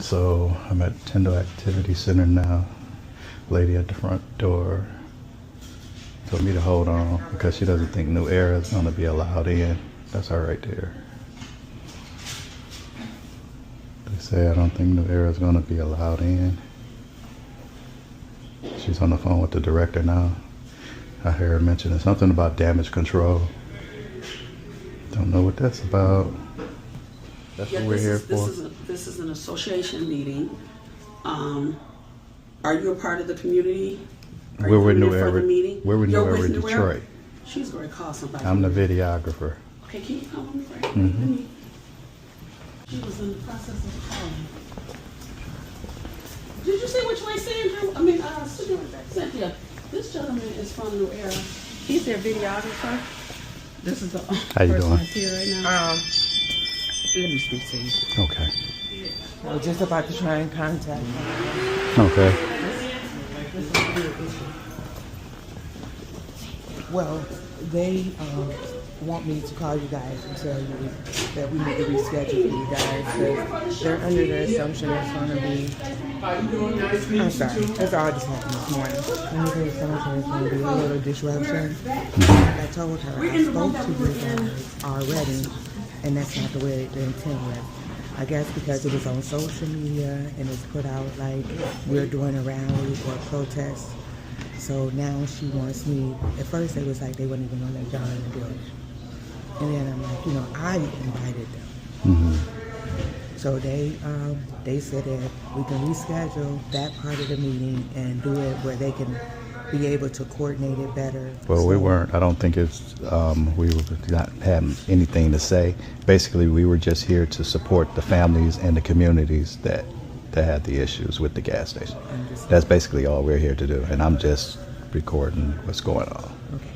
So I'm at Tindal Activity Center now. Lady at the front door told me to hold on because she doesn't think New Era is going to be allowed in. That's her right there. They say I don't think New Era is going to be allowed in. She's on the phone with the director now. I heard her mentioning something about damage control. Don't know what that's about. That's what we're here for. This is an association meeting. Are you a part of the community? We're with New Era. We're with New You're Era with New Era? Detroit. She's going to call somebody. I'm the videographer. Okay, can you call me right? Mm-hmm. She was in the process of calling. Did you see what you ain't saying? I mean, Cynthia, this gentleman is from New Era. He's their videographer. This is the How you person doing? that's here right now. Let me speak to you. Okay. I was just about to try and contact her. Okay. Well, they want me to call you guys and tell you that we need to reschedule for you guys because they're under the assumption it's going to be. I'm sorry, that's all just happened this morning. Under the assumption it's going to be a little disruption. Like I told her, I spoke to you guys already, and that's not the way the intent was. I guess because it was on social media and it's put out like we're doing a rally or a protest. So now she wants me, at first it was like they wouldn't even want to let John in the building. And then I'm like, I invited them. Mm-hmm. So they said that we can reschedule that part of the meeting and do it where they can be able to coordinate it better. Well, we weren't. I don't think it's, we were not having anything to say. Basically, we were just here to support the families and the communities that had the issues with the gas station. That's basically all we're here to do. And I'm just recording what's going on. Okay.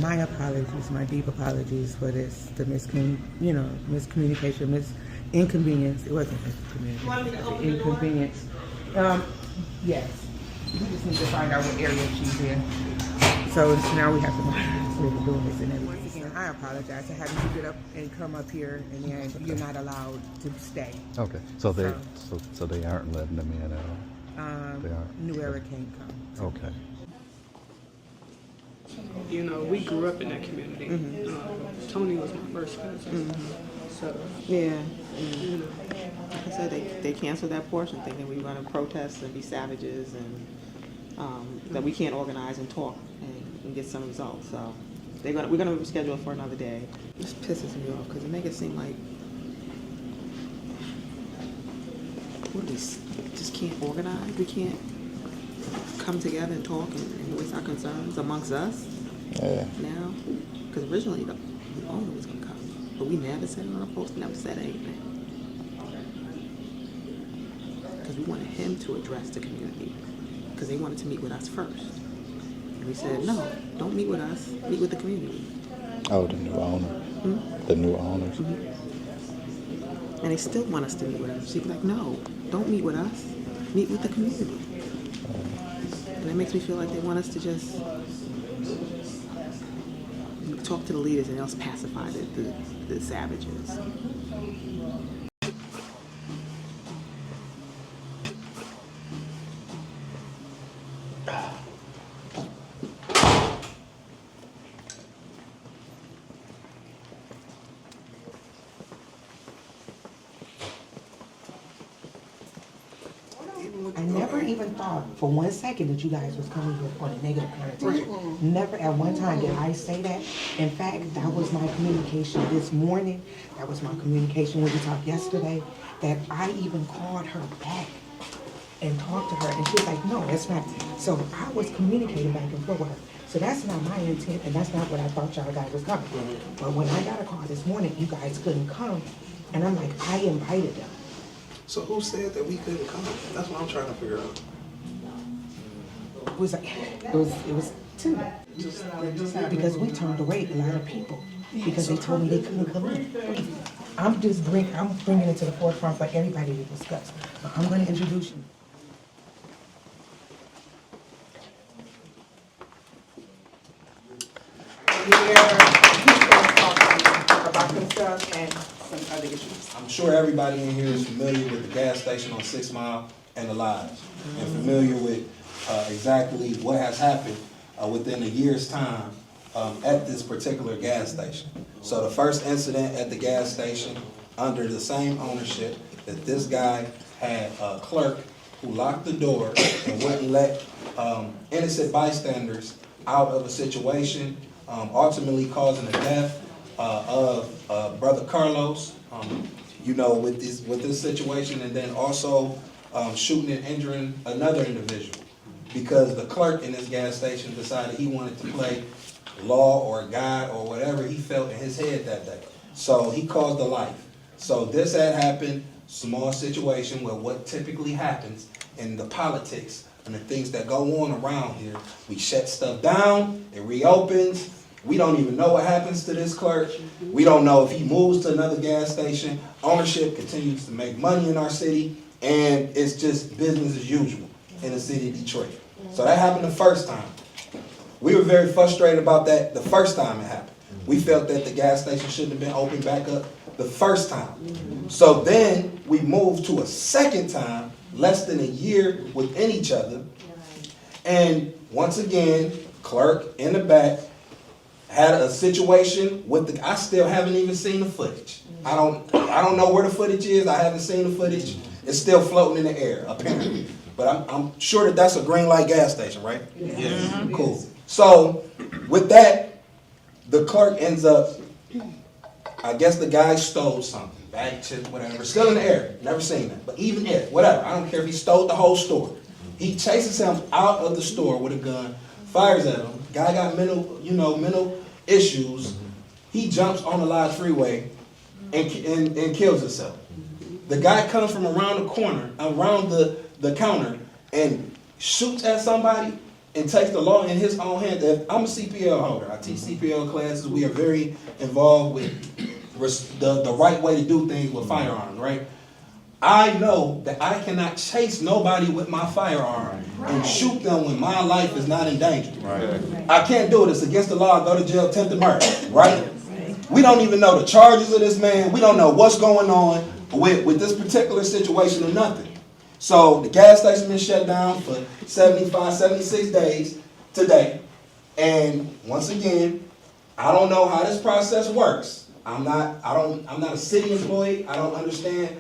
My apologies, my deep apologies for this, the miscommunication, inconvenience. It wasn't miscommunication, inconvenience. Yes. We just need to find out what area she's in. So now we have to monitor doing this and everything. Again, I apologize for having to get up and come up here and then you're not allowed to stay. Okay. So they aren't letting them in at all? They aren't? New Era can't come. Okay. We grew up in that community. Mm-hmm. Tony was my first cousin. Mm-hmm. So, Yeah. Like I said, they canceled that portion, thinking we were going to protest and be savages, and that we can't organize and talk and get some results. So we're going to reschedule it for another day. This pisses me off because it makes it seem like we just can't organize. We can't come together and talk and voice our concerns amongst us. Yeah. Now, because originally the owner was going to come, but we never said it on a post, never said anything. Because we wanted him to address the community, because they wanted to meet with us first. And we said, no, don't meet with us, meet with the community. Oh, the new owner. Hmm? The new owners. Mm-hmm. And they still want us to meet with us. She'd be like, no, don't meet with us, meet with the community. And it makes me feel like they want us to just talk to the leaders and else pacify the savages. I never even thought for 1 second that you guys was coming here for a negative connotation. Never at one time did I say that. In fact, that was my communication this morning. That was my communication when we talked yesterday. That I even called her back and talked to her, and she was like, no, that's not. So I was communicating back and forth with her. So that's not my intent, and that's not what I thought y'all guys was coming. But when I got a call this morning, you guys couldn't come, and I'm like, I invited them. So who said that we couldn't come? That's what I'm trying to figure out. It was Tindal. Because we turned away a lot of people because they told me they couldn't come in. I'm bringing it to the forefront for everybody to discuss. But I'm going to introduce you. Here, people talking about themselves, and some other issues. I'm sure everybody in here is familiar with the gas station on 6 Mile and the lives, and familiar with exactly what has happened within a year's time at this particular gas station. So the first incident at the gas station under the same ownership, that this guy had a clerk who locked the door and wouldn't let innocent bystanders out of a situation, ultimately causing the death of Brother Carlos, with this situation, and then also shooting and injuring another individual because the clerk in this gas station decided he wanted to play law or God or whatever he felt in his head that day. So he caused a life. So this had happened, small situation where what typically happens in the politics and the things that go on around here, we shut stuff down, it reopens. We don't even know what happens to this clerk. We don't know if he moves to another gas station. Ownership continues to make money in our city, and it's just business as usual in the city of Detroit. So that happened the first time. We were very frustrated about that the first time it happened. We felt that the gas station shouldn't have been opened back up the first time. So then we moved to a second time, less than a year within each other. And once again, clerk in the back had a situation with I still haven't even seen the footage. I don't know where the footage is. I haven't seen the footage. It's still floating in the air, apparently. But I'm sure that that's a green light gas station, right? Yeah. Cool. So with that, the clerk ends up, I guess the guy stole something, bag, chips, whatever, still in the air. Never seen that. But even if, whatever, I don't care if he stole the whole store. He chases him out of the store with a gun, fires at him. Guy got mental issues. He jumps on the live freeway and kills himself. The guy comes from around the corner, around the counter, and shoots at somebody and takes the law in his own hand. I'm a CPL holder. I teach CPL classes. We are very involved with the right way to do things with firearms, right? I know that I cannot chase nobody with my firearm and shoot them when my life is not in danger. Right. I can't do it. It's against the law. Go to jail, attempted murder, right? We don't even know the charges of this man. We don't know what's going on with this particular situation or nothing. So the gas station been shut down for 75, 76 days today. And once again, I don't know how this process works. I'm not a city employee. I don't understand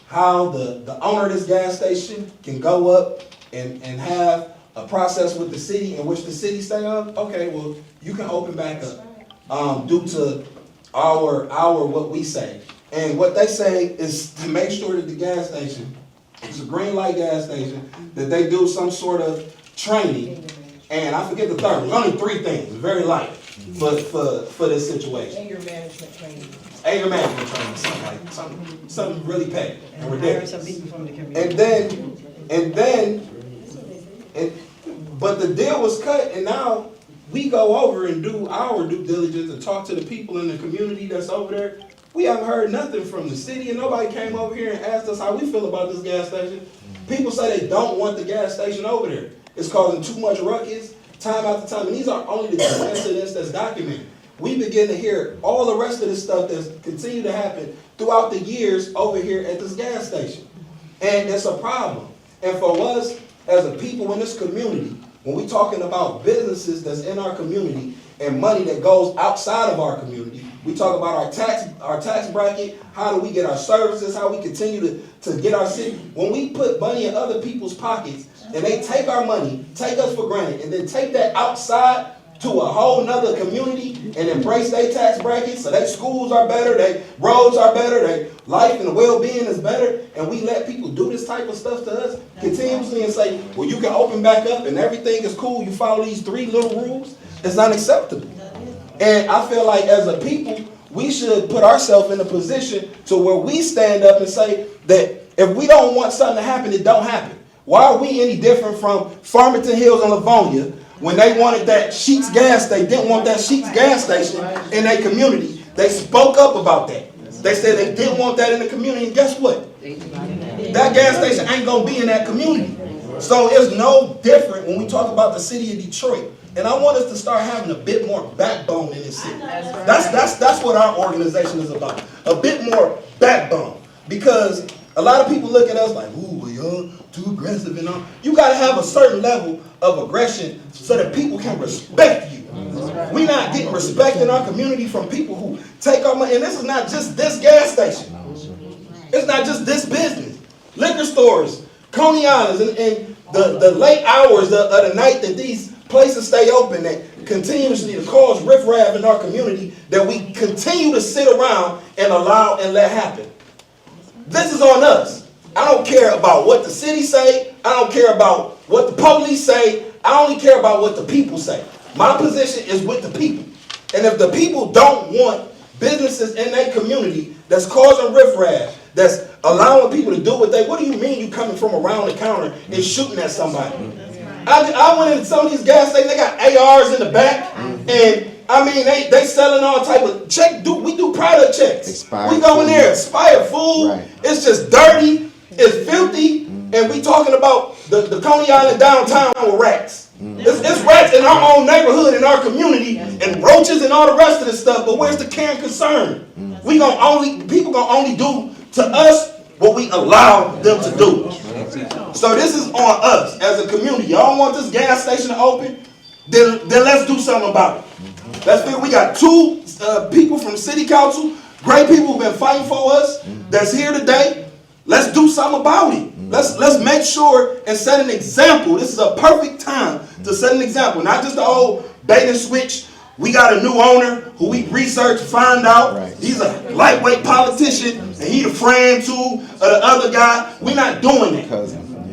how the owner of this gas station can go up and have a process with the city in which the city say, okay, well, you can open back up due to our what we say. And what they say is to make sure that the gas station, it's a green light gas station, that they do some sort of training. And I forget the third. There's only 3 things. It's very light for this situation. Anger management training. Anger management training, something really petty and ridiculous. Some people from the community. But the deal was cut, and now we go over and do our due diligence and talk to the people in the community that's over there. We haven't heard nothing from the city, and nobody came over here and asked us how we feel about this gas station. People say they don't want the gas station over there. It's causing too much ruckus, time after time, and these are only the 2 incidents that's documented. We begin to hear all the rest of this stuff that's continued to happen throughout the years over here at this gas station. And it's a problem. And for us, as a people in this community, when we're talking about businesses that's in our community and money that goes outside of our community, we talk about our tax bracket, how do we get our services, how we continue to get our city. When we put money in other people's pockets and they take our money, take us for granted, and then take that outside to a whole nother community and embrace their tax brackets so their schools are better, their roads are better, their life and well-being is better, and we let people do this type of stuff to us continuously and say, well, you can open back up and everything is cool, you follow these 3 little rules, it's unacceptable. And I feel like as a people, we should put ourselves in a position to where we stand up and say that if we don't want something to happen, it don't happen. Why are we any different from Farmington Hills and Livonia? When they wanted that Sheetz gas, they didn't want that Sheetz gas station in their community. They spoke up about that. They said they didn't want that in the community, and guess what? That gas station ain't gonna be in that community. So it's no different when we talk about the city of Detroit. And I want us to start having a bit more backbone in this city. That's what our organization is about. A bit more backbone. Because a lot of people look at us like, ooh, well, y'all too aggressive and all. You got to have a certain level of aggression so that people can respect you. We're not getting respect in our community from people who take our money. And this is not just this gas station. It's not just this business. Liquor stores, Coney Islands, and the late hours of the night that these places stay open, that continuously to cause riffraff in our community, that we continue to sit around and allow and let happen. This is on us. I don't care about what the city say. I don't care about what the police say. I only care about what the people say. My position is with the people. And if the people don't want businesses in their community that's causing riffraff, that's allowing people to do what do you mean you coming from around the counter and shooting at somebody? I went into some of these gas stations, they got ARs in the back, and I mean, they selling all type of we do product checks. Expired we go in food. there, expired food. Right. It's just dirty. It's filthy. And we talking about the Coney Island downtown with rats. It's rats in our own neighborhood, in our community, and roaches and all the rest of this stuff. But where's the care and concern? People gonna only do to us what we allow them to do. So this is on us as a community. Y'all want this gas station to open? Then let's do something about it. Let's figure. We got two people from city council, great people who've been fighting for us, that's here today. Let's do something about it. Let's make sure and set an example. This is a perfect time to set an example. Not just the old bait and switch. We got a new owner who we researched, find out he's a lightweight politician, and he the friend too of the other guy. We're not doing it.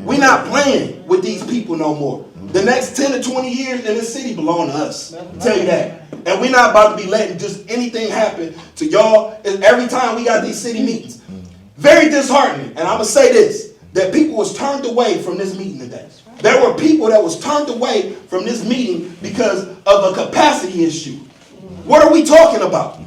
We're not playing with these people no more. The next 10 to 20 years in this city belong to us. I'll tell you that. And we're not about to be letting just anything happen to y'all. Every time we got these city meetings. Very disheartening. And I'm going to say this, that people was turned away from this meeting today. There were people that was turned away from this meeting because of a capacity issue. What are we talking about?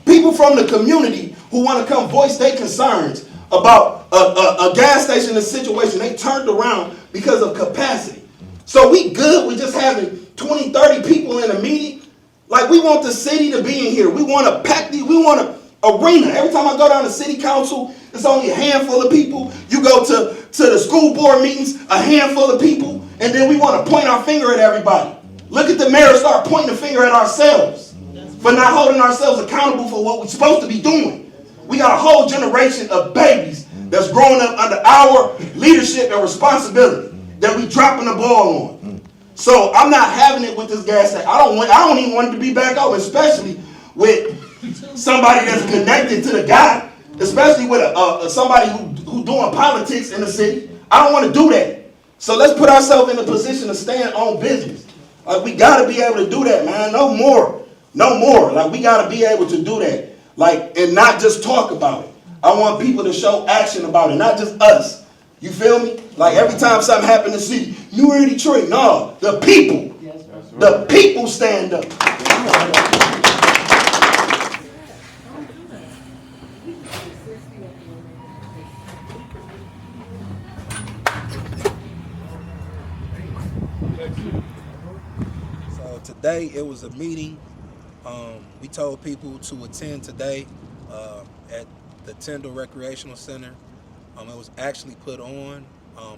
People from the community who want to come voice their concerns about a gas station, a situation, they turned around because of capacity. So we good with just having 20, 30 people in a meeting? Like, we want the city to be in here. We want to pack we want an arena. Every time I go down to city council, it's only a handful of people. You go to the school board meetings, a handful of people, and then we want to point our finger at everybody. Look at the mayor start pointing the finger at ourselves for not holding ourselves accountable for what we're supposed to be doing. We got a whole generation of babies that's growing up under our leadership and responsibility that we dropping the ball on. So I'm not having it with this gas station. I don't even want it to be back open, especially with somebody that's connected to the guy, especially with somebody who doing politics in the city. I don't want to do that. So let's put ourselves in a position to stand on business. Like, we got to be able to do that, man. No more. Like, we got to be able to do that. Like, and not just talk about it. I want people to show action about it, not just us. You feel me? Like, every time something happens in the city, you were in Detroit. No, the people. The people stand up. So today it was a meeting. We told people to attend today at the Tindal Recreational Center. It was actually put on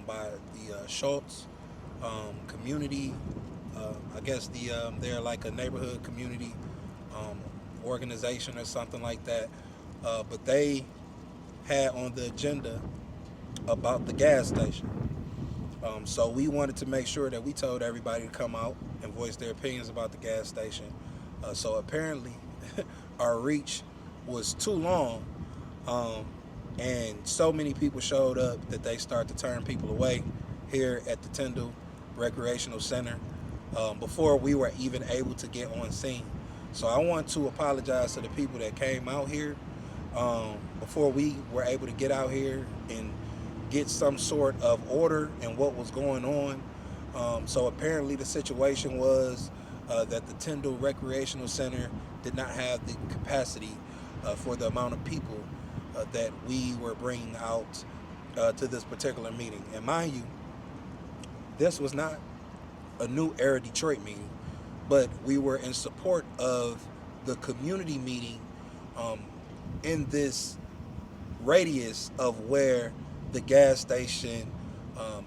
by the Schultze Community. I guess they're like a neighborhood community organization or something like that. But they had on the agenda about the gas station. So we wanted to make sure that we told everybody to come out and voice their opinions about the gas station. So apparently our reach was too long, and so many people showed up that they start to turn people away here at the Tindal Recreational Center before we were even able to get on scene. So I want to apologize to the people that came out here before we were able to get out here and get some sort of order in what was going on. So apparently the situation was that the Tindal Recreational Center did not have the capacity for the amount of people that we were bringing out to this particular meeting. And mind you, this was not a New Era Detroit meeting, but we were in support of the community meeting in this radius of where the gas station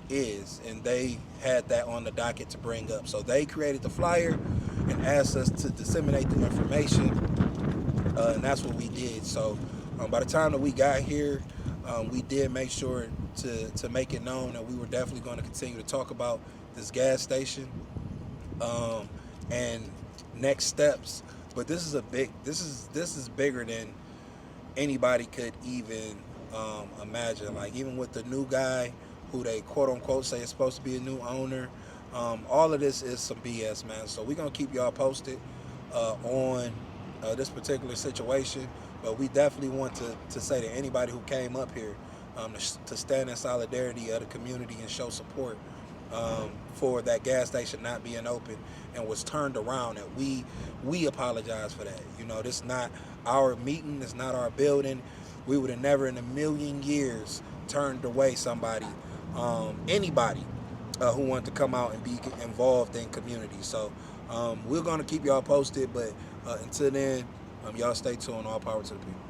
is, and they had that on the docket to bring up. So they created the flyer and asked us to disseminate the information, and that's what we did. So by the time that we got here, we did make sure to make it known that we were definitely going to continue to talk about this gas station and next steps. But this is bigger than anybody could even imagine. Like, even with the new guy who they quote unquote say is supposed to be a new owner, all of this is some BS, man. So we're gonna keep y'all posted on this particular situation, but we definitely want to say to anybody who came up here to stand in solidarity of the community and show support for that gas station not being open and was turned around, and we apologize for that. You know, this is not our meeting, it's not our building. We would have never in a million years turned away somebody, anybody who wanted to come out and be involved in community. So we're going to keep y'all posted, but until then, y'all stay tuned. All power to the people.